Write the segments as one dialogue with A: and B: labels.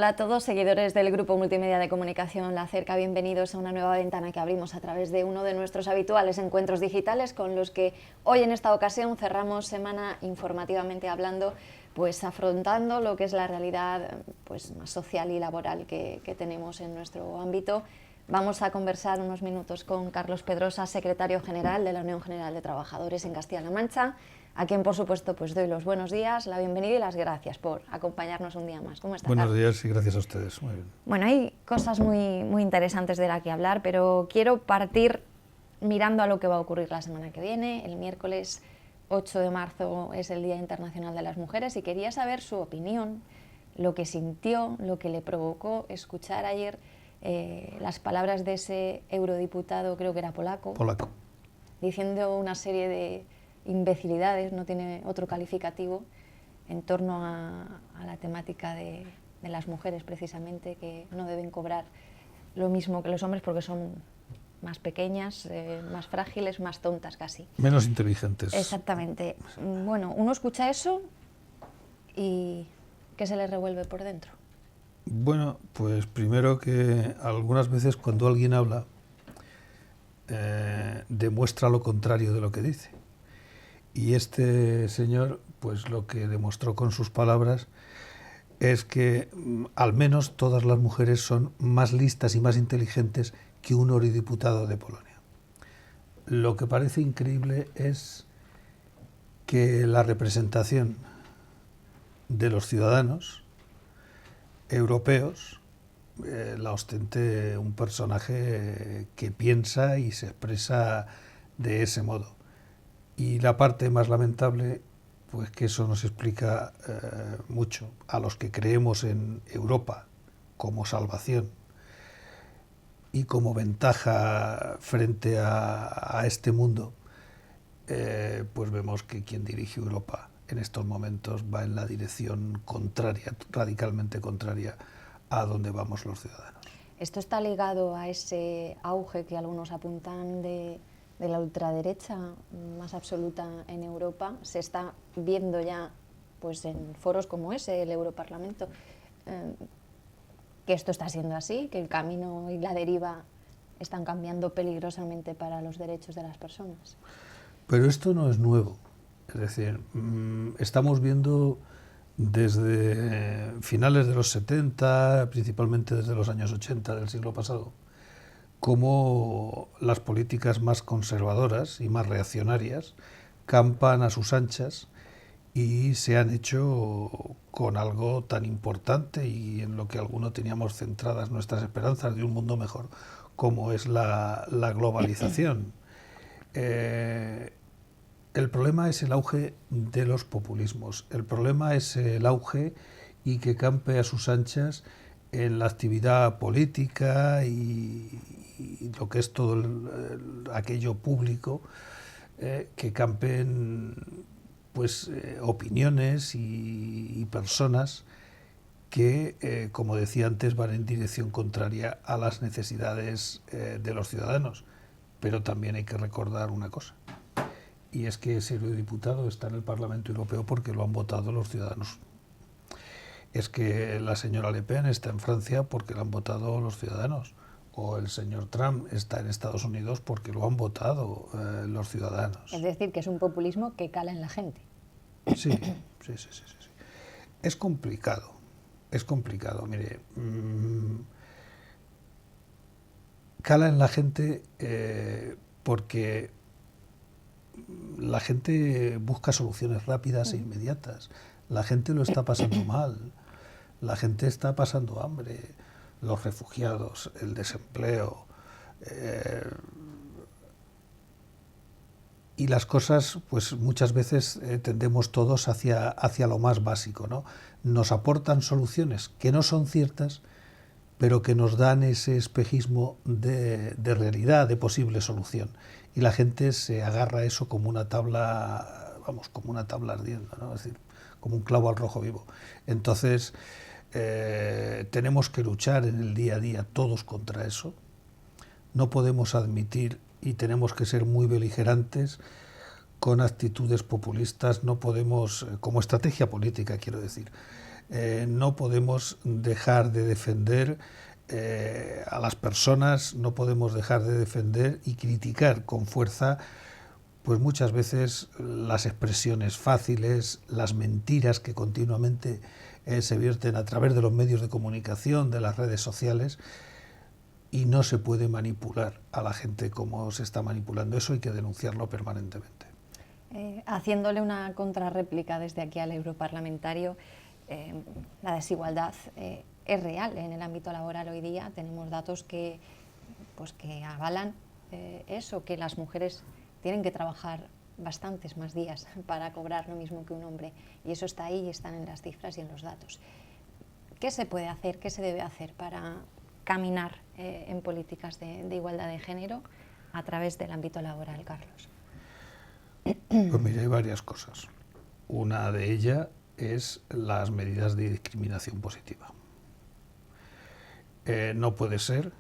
A: Hola a todos, seguidores del Grupo Multimedia de Comunicación La Cerca, bienvenidos a una nueva ventana que abrimos a través de uno de nuestros habituales encuentros digitales con los que hoy en esta ocasión cerramos semana informativamente hablando, pues afrontando lo que es la realidad pues, más social y laboral que tenemos en nuestro ámbito. Vamos a conversar unos minutos con Carlos Pedrosa, secretario general de la Unión General de Trabajadores en Castilla-La Mancha, a quien, por supuesto, pues doy los buenos días, la bienvenida y las gracias por acompañarnos un día más. ¿Cómo está,
B: Buenos
A: Carlos?
B: días y gracias a ustedes. Muy bien.
A: Bueno, hay cosas muy interesantes de las que hablar, pero quiero partir mirando a lo que va a ocurrir la semana que viene. El miércoles 8 de marzo es el Día Internacional de las Mujeres y quería saber su opinión, lo que sintió, lo que le provocó escuchar ayer las palabras de ese eurodiputado, creo que era polaco, diciendo una serie de imbecilidades, no tiene otro calificativo, en torno a la temática de las mujeres, precisamente, que no deben cobrar lo mismo que los hombres porque son más pequeñas, más frágiles, más tontas casi.
B: Menos inteligentes.
A: Exactamente. Bueno, uno escucha eso y ¿qué se le revuelve por dentro?
B: Bueno, pues primero que algunas veces cuando alguien habla demuestra lo contrario de lo que dice. Y este señor, pues lo que demostró con sus palabras es que al menos todas las mujeres son más listas y más inteligentes que un eurodiputado de Polonia. Lo que parece increíble es que la representación de los ciudadanos europeos la ostente un personaje que piensa y se expresa de ese modo. Y la parte más lamentable, pues que eso nos explica mucho a los que creemos en Europa como salvación y como ventaja frente a este mundo, pues vemos que quien dirige Europa en estos momentos va en la dirección contraria, radicalmente contraria a donde vamos los ciudadanos.
A: ¿Esto está ligado a ese auge que algunos apuntan de la ultraderecha más absoluta en Europa? Se está viendo ya pues, en foros como ese, el Europarlamento, que esto está siendo así, que el camino y la deriva están cambiando peligrosamente para los derechos de las personas.
B: Pero esto no es nuevo. Es decir, estamos viendo desde finales de los 70, principalmente desde los años 80 del siglo pasado, cómo las políticas más conservadoras y más reaccionarias campan a sus anchas y se han hecho con algo tan importante y en lo que algunos teníamos centradas nuestras esperanzas de un mundo mejor, como es la globalización. El problema es el auge de los populismos, el problema es el auge y que campe a sus anchas en la actividad política y lo que es todo aquello público, que campen pues opiniones y personas que, como decía antes, van en dirección contraria a las necesidades de los ciudadanos. Pero también hay que recordar una cosa, y es que ese eurodiputado está en el Parlamento Europeo porque lo han votado los ciudadanos. Es que la señora Le Pen está en Francia porque lo han votado los ciudadanos. O el señor Trump está en Estados Unidos porque lo han votado los ciudadanos.
A: Es decir, que es un populismo que cala en la gente.
B: Sí. Es complicado. Mire, cala en la gente porque la gente busca soluciones rápidas e inmediatas. La gente lo está pasando mal. La gente está pasando hambre. Los refugiados, el desempleo. Y las cosas, pues muchas veces tendemos todos hacia lo más básico, ¿no? Nos aportan soluciones que no son ciertas, pero que nos dan ese espejismo de realidad, de posible solución. Y la gente se agarra a eso como una tabla, como una tabla ardiendo, ¿no? Es decir, como un clavo al rojo vivo. Entonces, tenemos que luchar en el día a día todos contra eso. No podemos admitir y tenemos que ser muy beligerantes con actitudes populistas. No podemos, como estrategia política quiero decir, No podemos dejar de defender a las personas, no podemos dejar de defender y criticar con fuerza pues muchas veces las expresiones fáciles, las mentiras que continuamente se vierten a través de los medios de comunicación, de las redes sociales, y no se puede manipular a la gente como se está manipulando. Eso hay que denunciarlo permanentemente.
A: Haciéndole una contrarréplica desde aquí al europarlamentario, la desigualdad es real en el ámbito laboral hoy día. Tenemos datos que avalan eso, que las mujeres tienen que trabajar bastantes más días para cobrar lo mismo que un hombre, y eso está ahí y están en las cifras y en los datos. ¿Qué se puede hacer, qué se debe hacer para caminar en políticas de igualdad de género a través del ámbito laboral, Carlos?
B: Pues mira, hay varias cosas. Una de ellas es las medidas de discriminación positiva. No puede ser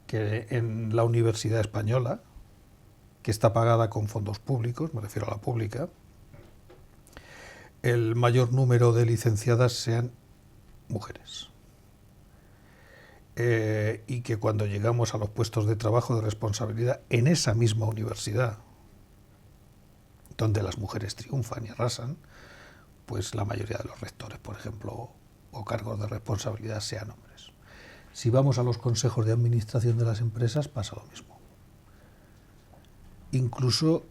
B: que en la Universidad Española, que está pagada con fondos públicos, me refiero a la pública, el mayor número de licenciadas sean mujeres. Y que cuando llegamos a los puestos de trabajo de responsabilidad en esa misma universidad, donde las mujeres triunfan y arrasan, pues la mayoría de los rectores, por ejemplo, o cargos de responsabilidad sean hombres. Si vamos a los consejos de administración de las empresas, pasa lo mismo. Incluso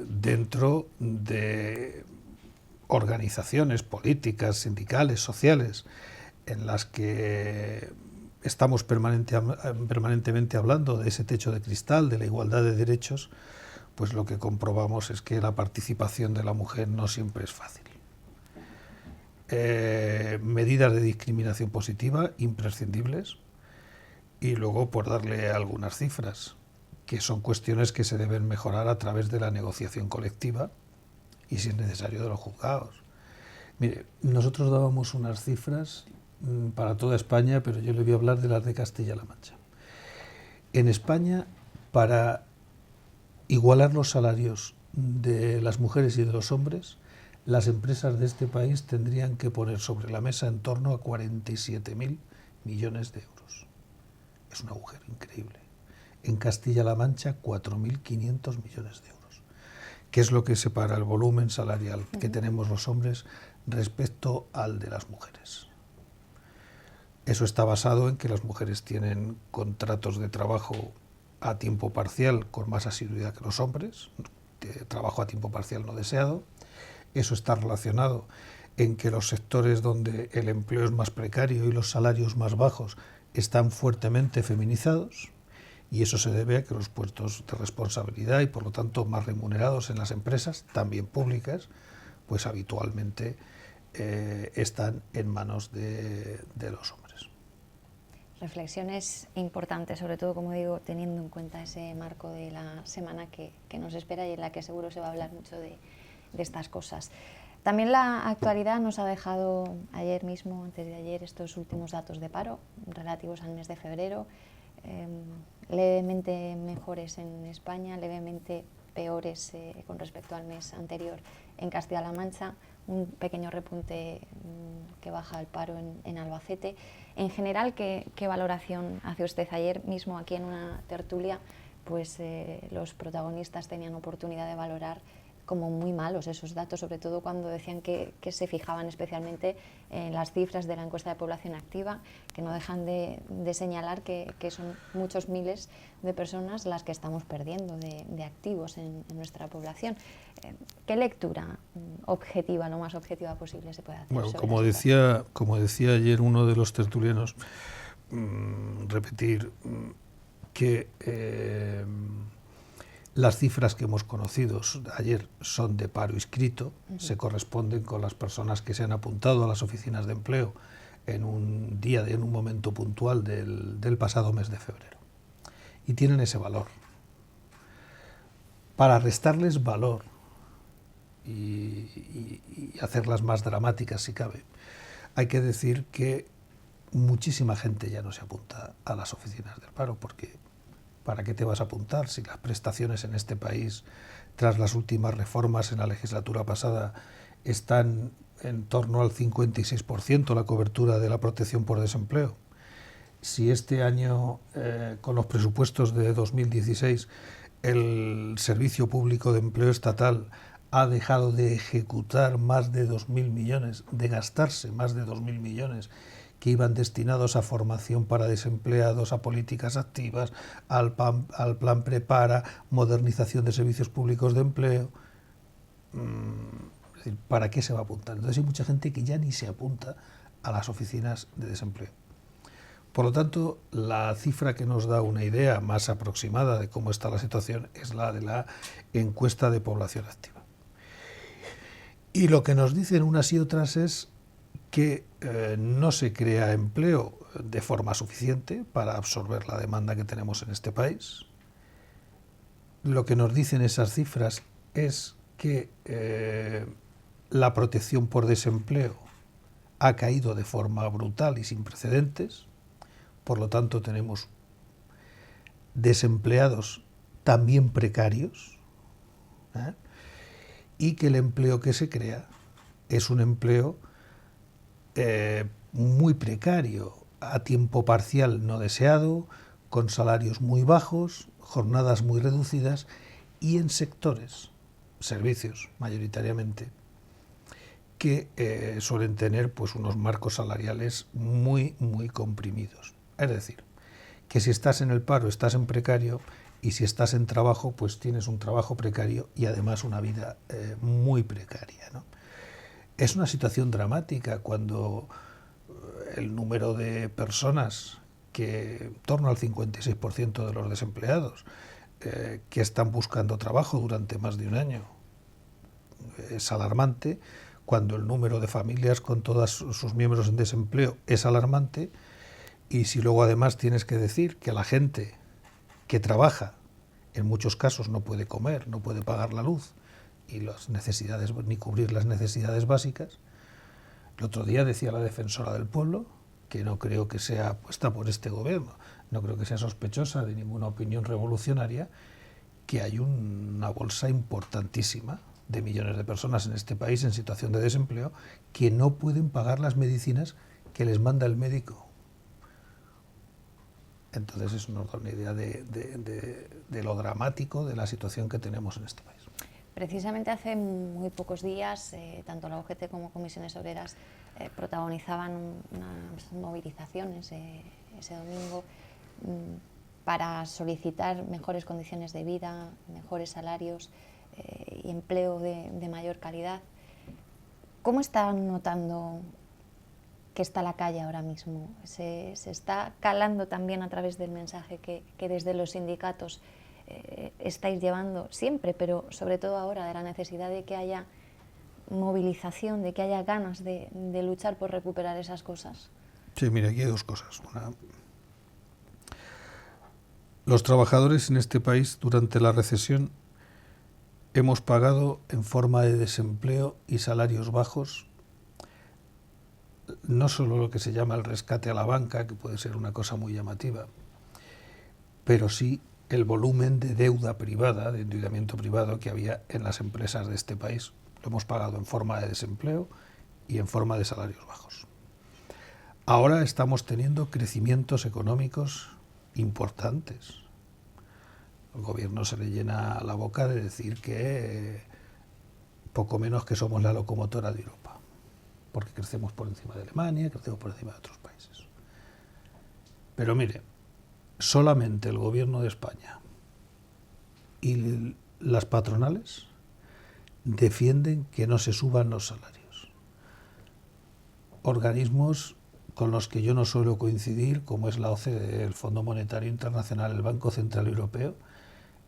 B: dentro de organizaciones políticas, sindicales, sociales, en las que estamos permanentemente hablando de ese techo de cristal, de la igualdad de derechos, pues lo que comprobamos es que la participación de la mujer no siempre es fácil. Medidas de discriminación positiva imprescindibles, y luego por darle algunas cifras, que son cuestiones que se deben mejorar a través de la negociación colectiva y, si es necesario, de los juzgados. Mire, nosotros dábamos unas cifras para toda España, pero yo le voy a hablar de las de Castilla-La Mancha. En España, para igualar los salarios de las mujeres y de los hombres, las empresas de este país tendrían que poner sobre la mesa en torno a 47.000 millones de euros. Es un agujero increíble. En Castilla-La Mancha, 4.500 millones de euros. ¿Qué es lo que separa el volumen salarial que tenemos los hombres respecto al de las mujeres? Eso está basado en que las mujeres tienen contratos de trabajo a tiempo parcial con más asiduidad que los hombres, de trabajo a tiempo parcial no deseado. Eso está relacionado en que los sectores donde el empleo es más precario y los salarios más bajos están fuertemente feminizados, y eso se debe a que los puestos de responsabilidad y por lo tanto más remunerados en las empresas, también públicas, pues habitualmente están en manos de los hombres.
A: Reflexiones importantes, sobre todo, como digo, teniendo en cuenta ese marco de la semana que nos espera y en la que seguro se va a hablar mucho de estas cosas. También la actualidad nos ha dejado ayer mismo, antes de ayer, estos últimos datos de paro relativos al mes de febrero, levemente mejores en España, levemente peores con respecto al mes anterior en Castilla-La Mancha, un pequeño repunte que baja el paro en Albacete. En general, ¿qué valoración hace usted? Ayer mismo aquí en una tertulia, pues los protagonistas tenían oportunidad de valorar como muy malos esos datos, sobre todo cuando decían que se fijaban especialmente en las cifras de la encuesta de población activa, que no dejan de señalar que son muchos miles de personas las que estamos perdiendo de activos en nuestra población. ¿Qué lectura objetiva, lo más objetiva posible, se puede hacer?
B: Bueno, como decía ayer uno de los tertulianos, repetir que las cifras que hemos conocido ayer son de paro inscrito, se corresponden con las personas que se han apuntado a las oficinas de empleo en un día, en un momento puntual del pasado mes de febrero. Y tienen ese valor. Para restarles valor y hacerlas más dramáticas, si cabe, hay que decir que muchísima gente ya no se apunta a las oficinas del paro, porque ¿para qué te vas a apuntar si las prestaciones en este país, tras las últimas reformas en la legislatura pasada, están en torno al 56% la cobertura de la protección por desempleo. Si este año, con los presupuestos de 2016, el Servicio Público de Empleo Estatal ha dejado de ejecutar más de 2.000 millones, de gastarse más de 2.000 millones que iban destinados a formación para desempleados, a políticas activas, al plan Prepara, modernización de servicios públicos de empleo. Es decir, ¿para qué se va a apuntar? Entonces hay mucha gente que ya ni se apunta a las oficinas de desempleo. Por lo tanto, la cifra que nos da una idea más aproximada de cómo está la situación es la de la encuesta de población activa. Y lo que nos dicen unas y otras es que no se crea empleo de forma suficiente para absorber la demanda que tenemos en este país. Lo que nos dicen esas cifras es que la protección por desempleo ha caído de forma brutal y sin precedentes. Por lo tanto, tenemos desempleados también precarios, y que el empleo que se crea es un empleo muy precario, a tiempo parcial no deseado, con salarios muy bajos, jornadas muy reducidas y en sectores, servicios mayoritariamente, que suelen tener pues unos marcos salariales muy comprimidos. Es decir, que si estás en el paro estás en precario y si estás en trabajo pues tienes un trabajo precario y además una vida muy precaria, ¿no? Es una situación dramática cuando el número de personas, que en torno al 56% de los desempleados que están buscando trabajo durante más de un año, es alarmante, cuando el número de familias con todos sus miembros en desempleo es alarmante. Y si luego además tienes que decir que la gente que trabaja en muchos casos no puede comer, no puede pagar la luz y las necesidades, ni cubrir las necesidades básicas. El otro día decía la defensora del pueblo, que no creo que sea puesta por este gobierno, no creo que sea sospechosa de ninguna opinión revolucionaria, que hay una bolsa importantísima de millones de personas en este país en situación de desempleo que no pueden pagar las medicinas que les manda el médico. Entonces eso nos da una idea de lo dramático de la situación que tenemos en este país.
A: Precisamente hace muy pocos días, tanto la UGT como Comisiones Obreras protagonizaban unas movilizaciones ese domingo para solicitar mejores condiciones de vida, mejores salarios y empleo de mayor calidad. ¿Cómo están notando que está la calle ahora mismo? ¿Se está calando también a través del mensaje que desde los sindicatos estáis llevando siempre, pero sobre todo ahora, de la necesidad de que haya movilización, de que haya ganas de luchar por recuperar esas cosas?
B: Sí, mira, aquí hay dos cosas. Una, los trabajadores en este país durante la recesión hemos pagado en forma de desempleo y salarios bajos no solo lo que se llama el rescate a la banca, que puede ser una cosa muy llamativa, pero sí el volumen de deuda privada, de endeudamiento privado que había en las empresas de este país. Lo hemos pagado en forma de desempleo y en forma de salarios bajos. Ahora estamos teniendo crecimientos económicos importantes. El gobierno se le llena la boca de decir que poco menos que somos la locomotora de Europa, porque crecemos por encima de Alemania, crecemos por encima de otros países. Pero mire, solamente el gobierno de España y las patronales defienden que no se suban los salarios. Organismos con los que yo no suelo coincidir, como es la OCDE, el Fondo Monetario Internacional, el Banco Central Europeo,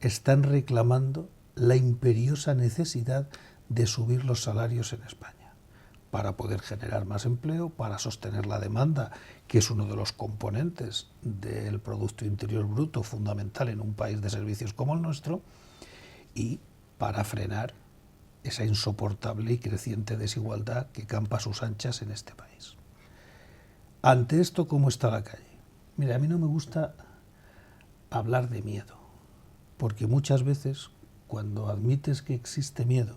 B: están reclamando la imperiosa necesidad de subir los salarios en España para poder generar más empleo, para sostener la demanda, que es uno de los componentes del Producto Interior Bruto fundamental en un país de servicios como el nuestro, y para frenar esa insoportable y creciente desigualdad que campa a sus anchas en este país. Ante esto, ¿cómo está la calle? Mira, a mí no me gusta hablar de miedo, porque muchas veces cuando admites que existe miedo,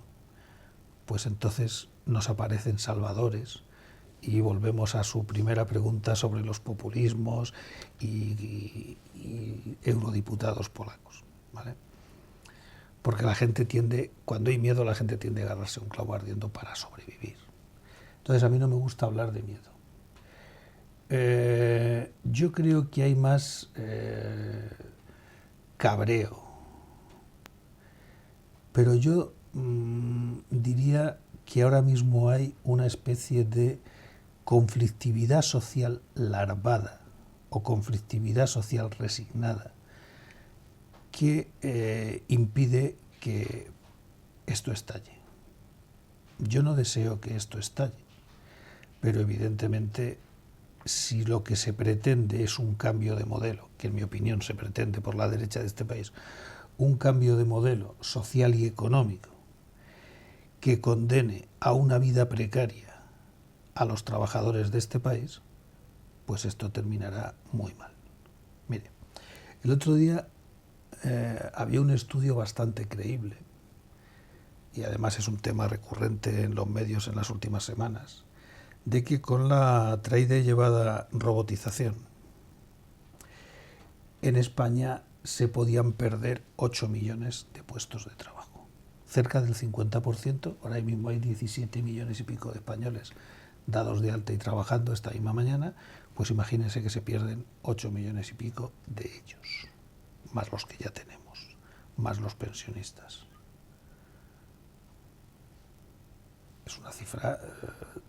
B: pues entonces nos aparecen salvadores y volvemos a su primera pregunta sobre los populismos y eurodiputados polacos, ¿vale? Porque la gente tiende, cuando hay miedo, la gente tiende a agarrarse a un clavo ardiendo para sobrevivir. Entonces a mí no me gusta hablar de miedo. Yo creo que hay más cabreo, pero yo diría que ahora mismo hay una especie de conflictividad social larvada o conflictividad social resignada que impide que esto estalle. Yo no deseo que esto estalle, pero evidentemente si lo que se pretende es un cambio de modelo, que en mi opinión se pretende por la derecha de este país, un cambio de modelo social y económico que condene a una vida precaria a los trabajadores de este país, pues esto terminará muy mal. Mire, el otro día había un estudio bastante creíble, y además es un tema recurrente en los medios en las últimas semanas, de que con la traída y llevada robotización en España se podían perder 8 millones de puestos de trabajo. Cerca del 50%, ahora mismo hay 17 millones y pico de españoles dados de alta y trabajando esta misma mañana, pues imagínense que se pierden 8 millones y pico de ellos, más los que ya tenemos, más los pensionistas. Es una cifra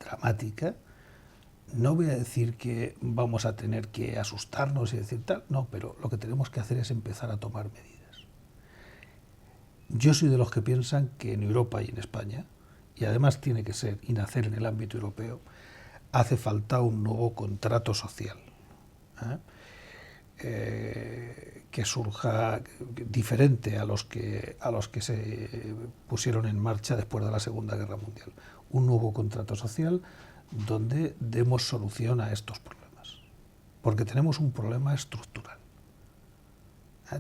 B: dramática. No voy a decir que vamos a tener que asustarnos y decir tal, no, pero lo que tenemos que hacer es empezar a tomar medidas. Yo soy de los que piensan que en Europa y en España, y además tiene que ser y nacer en el ámbito europeo, hace falta un nuevo contrato social, que surja diferente a los que se pusieron en marcha después de la Segunda Guerra Mundial. Un nuevo contrato social donde demos solución a estos problemas. Porque tenemos un problema estructural.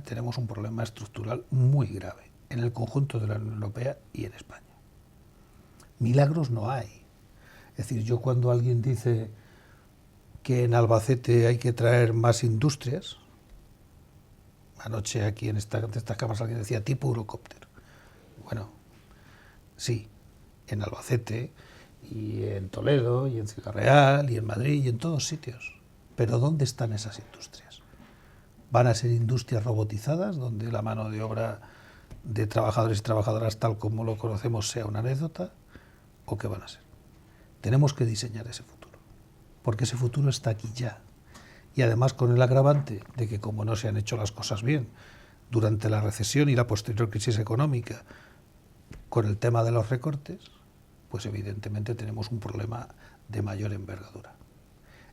B: Tenemos un problema estructural muy grave en el conjunto de la Unión Europea y en España. Milagros no hay. Es decir, yo cuando alguien dice que en Albacete hay que traer más industrias, anoche aquí en estas cámaras alguien decía tipo Eurocopter. Bueno, sí, en Albacete y en Toledo y en Ciudad Real y en Madrid y en todos sitios. Pero ¿dónde están esas industrias? ¿Van a ser industrias robotizadas donde la mano de obra de trabajadores y trabajadoras tal como lo conocemos sea una anécdota? ¿O qué van a ser? Tenemos que diseñar ese futuro, porque ese futuro está aquí ya. Y además con el agravante de que como no se han hecho las cosas bien durante la recesión y la posterior crisis económica, con el tema de los recortes, pues evidentemente tenemos un problema de mayor envergadura.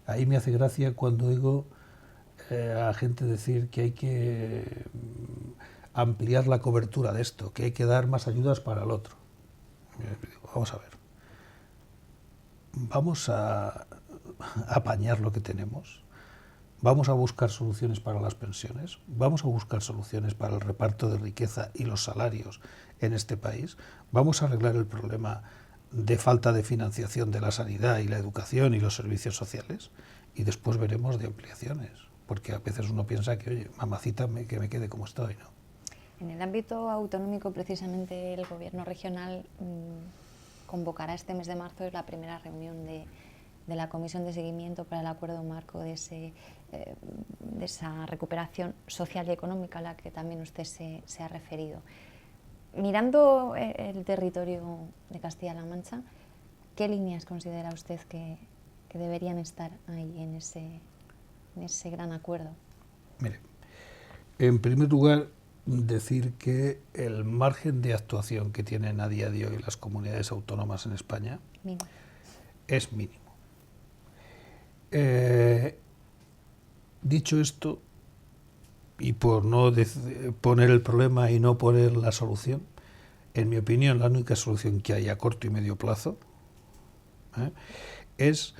B: Ahí me hace gracia cuando oigo a gente decir que hay que ampliar la cobertura de esto, que hay que dar más ayudas para el otro. Vamos a ver. Vamos a apañar lo que tenemos. Vamos a buscar soluciones para las pensiones, vamos a buscar soluciones para el reparto de riqueza y los salarios en este país, vamos a arreglar el problema de falta de financiación de la sanidad y la educación y los servicios sociales y después veremos de ampliaciones, porque a veces uno piensa que, oye, mamacita, que me quede como estoy, ¿no?
A: En el ámbito autonómico, precisamente el Gobierno regional convocará este mes de marzo la primera reunión de la Comisión de Seguimiento para el Acuerdo Marco de esa recuperación social y económica a la que también usted se ha referido. Mirando el territorio de Castilla-La Mancha, ¿qué líneas considera usted que deberían estar ahí en ese gran acuerdo?
B: Mire, en primer lugar, decir que el margen de actuación que tienen a día de hoy las comunidades autónomas en España es mínimo. Dicho esto, y por no poner el problema y no poner la solución, en mi opinión la única solución que hay a corto y medio plazo es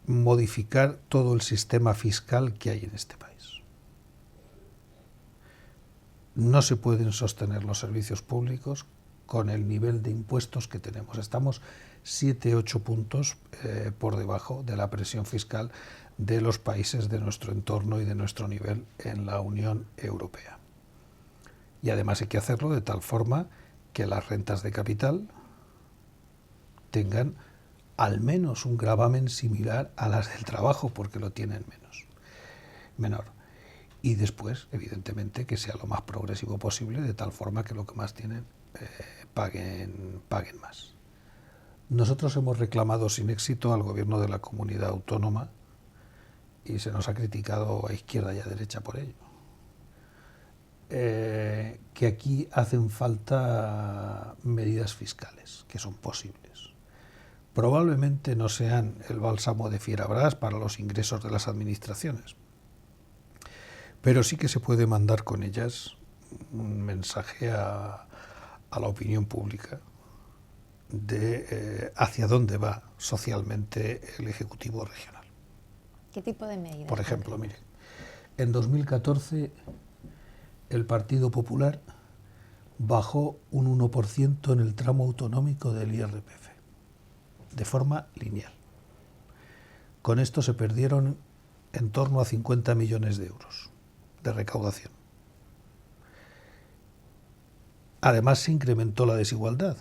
B: modificar todo el sistema fiscal que hay en este país. No se pueden sostener los servicios públicos con el nivel de impuestos que tenemos. Estamos 7-8 puntos por debajo de la presión fiscal de los países de nuestro entorno y de nuestro nivel en la Unión Europea. Y además hay que hacerlo de tal forma que las rentas de capital tengan al menos un gravamen similar a las del trabajo, porque lo tienen menor. Y después, evidentemente, que sea lo más progresivo posible, de tal forma que lo que más tienen paguen más. Nosotros hemos reclamado sin éxito al gobierno de la comunidad autónoma y se nos ha criticado a izquierda y a derecha por ello. Que aquí hacen falta medidas fiscales, que son posibles. Probablemente no sean el bálsamo de Fierabras para los ingresos de las administraciones, pero sí que se puede mandar con ellas un mensaje a la opinión pública de hacia dónde va socialmente el Ejecutivo regional.
A: ¿Qué tipo de medidas?
B: Por ejemplo, mire, en 2014 el Partido Popular bajó un 1% en el tramo autonómico del IRPF, de forma lineal. Con esto se perdieron en torno a 50 millones de euros de recaudación. Además se incrementó la desigualdad,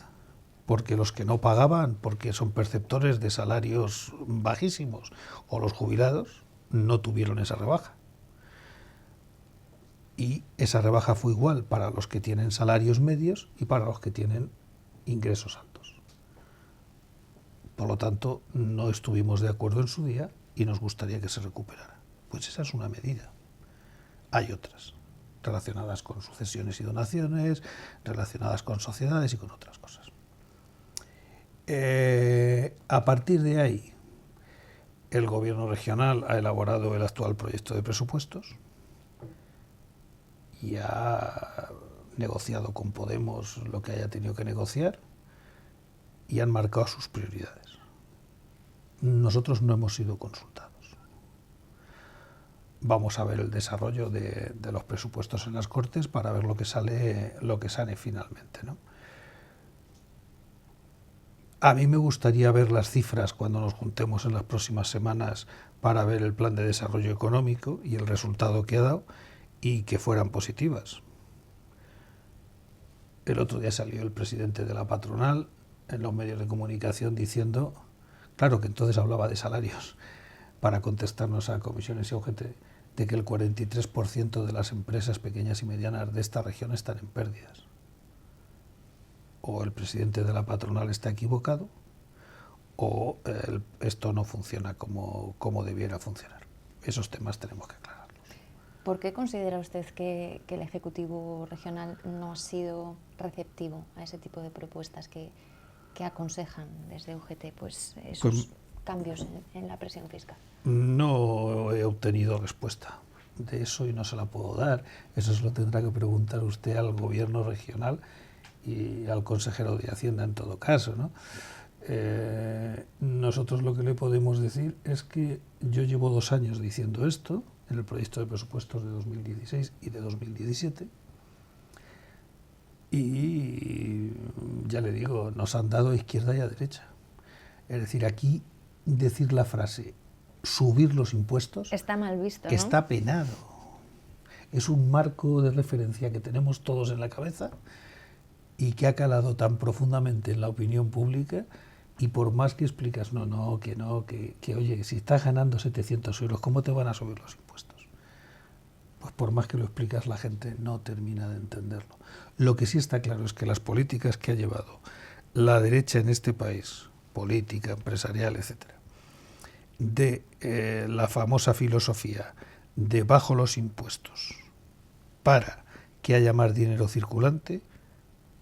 B: porque los que no pagaban, porque son perceptores de salarios bajísimos, o los jubilados, no tuvieron esa rebaja. Y esa rebaja fue igual para los que tienen salarios medios y para los que tienen ingresos altos. Por lo tanto, no estuvimos de acuerdo en su día y nos gustaría que se recuperara. Pues esa es una medida. Hay otras, relacionadas con sucesiones y donaciones, relacionadas con sociedades y con otras cosas. A partir de ahí, el Gobierno regional ha elaborado el actual proyecto de presupuestos y ha negociado con Podemos lo que haya tenido que negociar y han marcado sus prioridades. Nosotros no hemos sido consultados. Vamos a ver el desarrollo de los presupuestos en las Cortes para ver lo que sale finalmente, ¿no? A mí me gustaría ver las cifras cuando nos juntemos en las próximas semanas para ver el plan de desarrollo económico y el resultado que ha dado y que fueran positivas. El otro día salió el presidente de la patronal en los medios de comunicación diciendo, claro que entonces hablaba de salarios, para contestarnos a Comisiones y UGT, de que el 43% de las empresas pequeñas y medianas de esta región están en pérdidas. O el presidente de la patronal está equivocado, o esto no funciona como debiera funcionar. Esos temas tenemos que aclararlos.
A: ¿Por qué considera usted que el Ejecutivo regional no ha sido receptivo a ese tipo de propuestas que aconsejan desde UGT esos cambios en la presión fiscal?
B: No he obtenido respuesta de eso y no se la puedo dar. Eso se lo tendrá que preguntar usted al Gobierno regional y al consejero de Hacienda en todo caso, ¿no? Nosotros lo que le podemos decir es que yo llevo 2 años diciendo esto en el proyecto de presupuestos de 2016 y de 2017 y ya le digo, nos han dado a izquierda y a derecha. Es decir, aquí decir la frase subir los impuestos
A: está mal visto, ¿no?
B: Está penado. Es un marco de referencia que tenemos todos en la cabeza y que ha calado tan profundamente en la opinión pública, y por más que explicas, que oye, si estás ganando 700 euros, ¿cómo te van a subir los impuestos? Pues por más que lo explicas, la gente no termina de entenderlo. Lo que sí está claro es que las políticas que ha llevado la derecha en este país, política, empresarial, etcétera, de la famosa filosofía de bajo los impuestos para que haya más dinero circulante,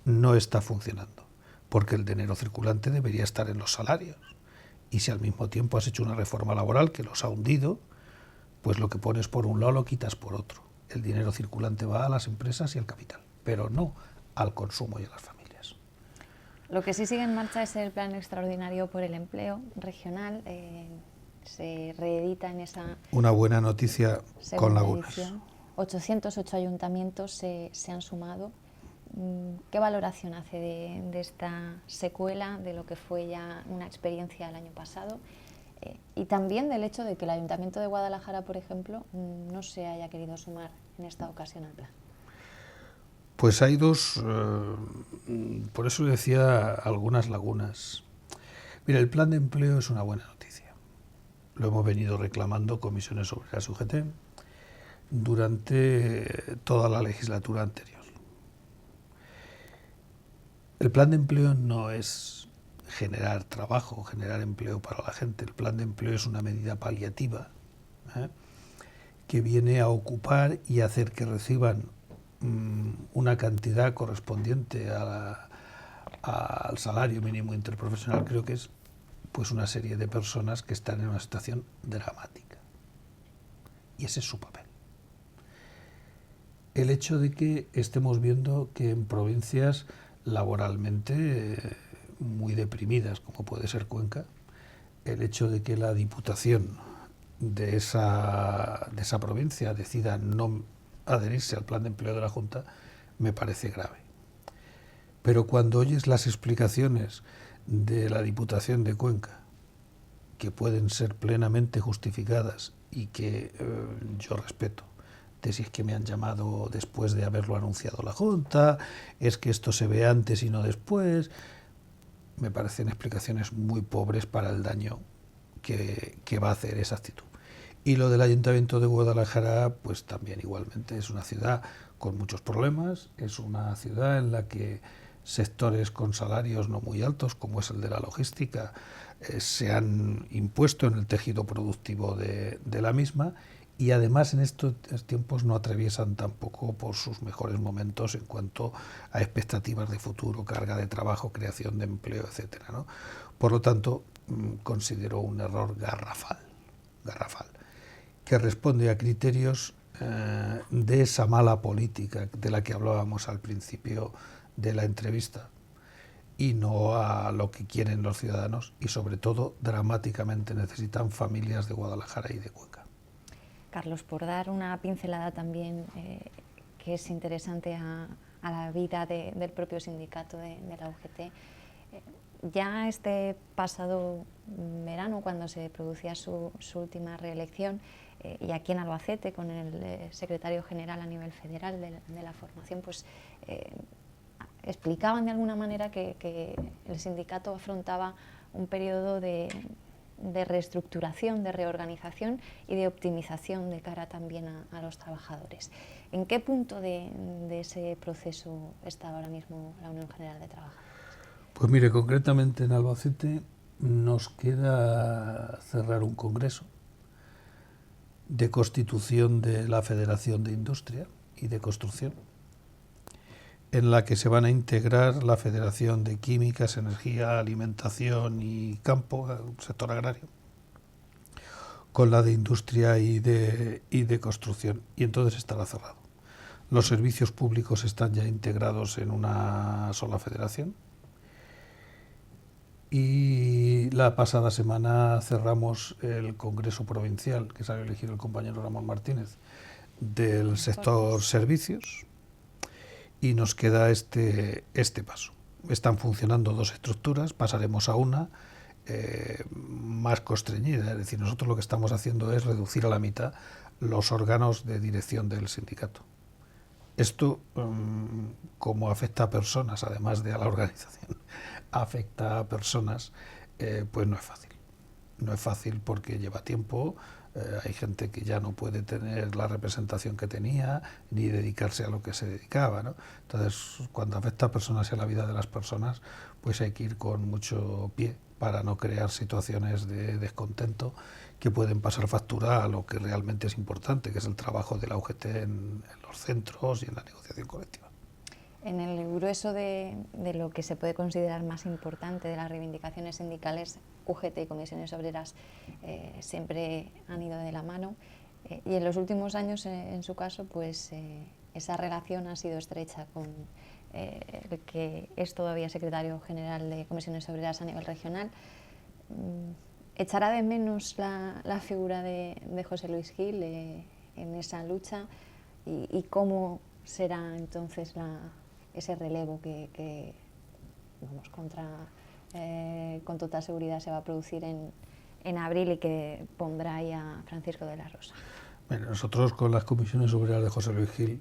B: no está funcionando, porque el dinero circulante debería estar en los salarios, y si al mismo tiempo has hecho una reforma laboral que los ha hundido, pues lo que pones por un lado lo quitas por otro. El dinero circulante va a las empresas y al capital, pero no al consumo y a las familias.
A: Lo que sí sigue en marcha es el Plan Extraordinario por el Empleo regional. Se reedita en esa...
B: Una buena noticia con lagunas.
A: Edición. 808 ayuntamientos se han sumado. ¿Qué valoración hace de esta secuela, de lo que fue ya una experiencia el año pasado? Y también del hecho de que el Ayuntamiento de Guadalajara, por ejemplo, no se haya querido sumar en esta ocasión al plan.
B: Pues hay dos, por eso decía, algunas lagunas. Mira, el plan de empleo es una buena noticia. Lo hemos venido reclamando Comisiones Obreras UGT durante toda la legislatura anterior. El plan de empleo no es generar trabajo, generar empleo para la gente. El plan de empleo es una medida paliativa, que viene a ocupar y hacer que reciban una cantidad correspondiente al salario mínimo interprofesional. Creo que es pues una serie de personas que están en una situación dramática. Y ese es su papel. El hecho de que estemos viendo que en provincias laboralmente muy deprimidas, como puede ser Cuenca, el hecho de que la Diputación de esa provincia decida no adherirse al plan de empleo de la Junta, me parece grave. Pero cuando oyes las explicaciones de la Diputación de Cuenca, que pueden ser plenamente justificadas y que yo respeto, de si es que me han llamado después de haberlo anunciado la Junta, es que esto se ve antes y no después, me parecen explicaciones muy pobres para el daño que va a hacer esa actitud. Y lo del Ayuntamiento de Guadalajara, pues también igualmente es una ciudad con muchos problemas, es una ciudad en la que sectores con salarios no muy altos, como es el de la logística, se han impuesto en el tejido productivo de la misma, y además en estos tiempos no atraviesan tampoco por sus mejores momentos en cuanto a expectativas de futuro, carga de trabajo, creación de empleo, etcétera, ¿no? Por lo tanto, considero un error garrafal, que responde a criterios de esa mala política de la que hablábamos al principio de la entrevista, y no a lo que quieren los ciudadanos, y sobre todo dramáticamente necesitan familias de Guadalajara y de Cuenca.
A: Carlos, por dar una pincelada también que es interesante a la vida del propio sindicato de la UGT, ya este pasado verano, cuando se producía su última reelección, y aquí en Albacete, con el secretario general a nivel federal de la formación, pues explicaban de alguna manera que el sindicato afrontaba un periodo de reestructuración, de reorganización y de optimización de cara también a los trabajadores. ¿En qué punto de ese proceso está ahora mismo la Unión General de Trabajadores?
B: Pues mire, concretamente en Albacete nos queda cerrar un congreso de constitución de la Federación de Industria y de Construcción, en la que se van a integrar la Federación de Químicas, Energía, Alimentación y Campo, sector agrario, con la de Industria y de Construcción, y entonces estará cerrado. Los servicios públicos están ya integrados en una sola federación, y la pasada semana cerramos el Congreso Provincial, que salió elegido el compañero Ramón Martínez, del sector servicios, y nos queda este paso. Están funcionando dos estructuras, pasaremos a una más constreñida, es decir, nosotros lo que estamos haciendo es reducir a la mitad los órganos de dirección del sindicato. Esto, como afecta a personas, además de a la organización, afecta a personas, pues no es fácil. No es fácil porque lleva tiempo, hay gente que ya no puede tener la representación que tenía, ni dedicarse a lo que se dedicaba, ¿no? Entonces, cuando afecta a personas y a la vida de las personas, pues hay que ir con mucho pie para no crear situaciones de descontento que pueden pasar factura a lo que realmente es importante, que es el trabajo de la UGT en los centros y en la negociación colectiva.
A: En el grueso de lo que se puede considerar más importante de las reivindicaciones sindicales, UGT y comisiones obreras siempre han ido de la mano, y en los últimos años, en su caso, pues esa relación ha sido estrecha con el que es todavía secretario general de comisiones obreras a nivel regional. ¿Echará de menos la figura de José Luis Gil en esa lucha? ¿Y cómo será entonces ese relevo que vamos, con toda seguridad se va a producir en abril y que pondrá ahí a Francisco de la Rosa.
B: Bueno, nosotros con las comisiones obreras de José Luis Gil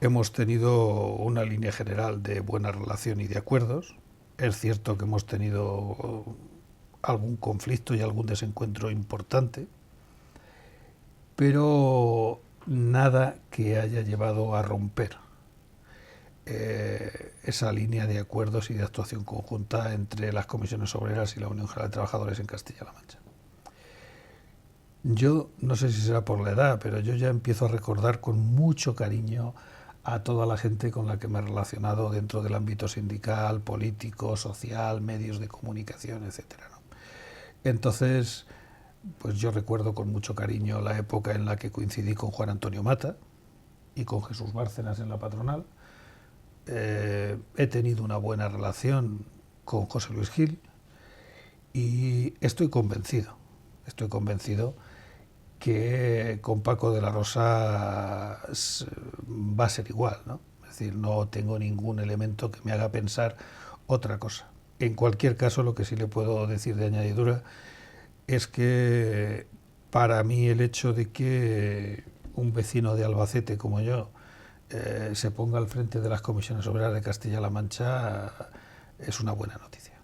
B: hemos tenido una línea general de buena relación y de acuerdos. Es cierto que hemos tenido algún conflicto y algún desencuentro importante, pero nada que haya llevado a romper esa línea de acuerdos y de actuación conjunta entre las comisiones obreras y la Unión General de Trabajadores en Castilla-La Mancha. Yo no sé si será por la edad, pero yo ya empiezo a recordar con mucho cariño a toda la gente con la que me he relacionado dentro del ámbito sindical, político, social, medios de comunicación, etcétera, ¿no? Entonces, pues yo recuerdo con mucho cariño la época en la que coincidí con Juan Antonio Mata y con Jesús Bárcenas en la patronal. He tenido una buena relación con José Luis Gil y estoy convencido que con Paco de la Rosa va a ser igual, ¿no? Es decir, no tengo ningún elemento que me haga pensar otra cosa. En cualquier caso, lo que sí le puedo decir de añadidura es que para mí el hecho de que un vecino de Albacete como yo se ponga al frente de las comisiones obreras de Castilla-La Mancha es una buena noticia.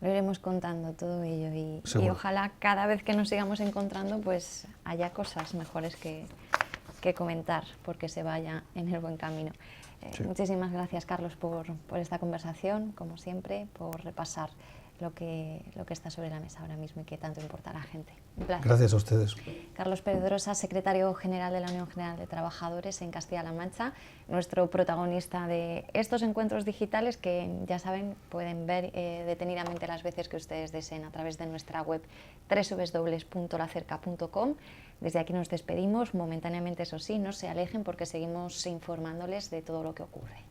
A: Lo iremos contando todo ello y ojalá cada vez que nos sigamos encontrando pues haya cosas mejores que comentar porque se vaya en el buen camino. Sí. Muchísimas gracias, Carlos, por esta conversación, como siempre, por repasar lo que está sobre la mesa ahora mismo y que tanto importa a la gente. Un placer.
B: Gracias a ustedes.
A: Carlos Pedrosa, secretario general de la Unión General de Trabajadores en Castilla-La Mancha, nuestro protagonista de estos encuentros digitales que, ya saben, pueden ver detenidamente las veces que ustedes deseen a través de nuestra web www.lacerca.com. Desde aquí nos despedimos, momentáneamente eso sí, no se alejen porque seguimos informándoles de todo lo que ocurre.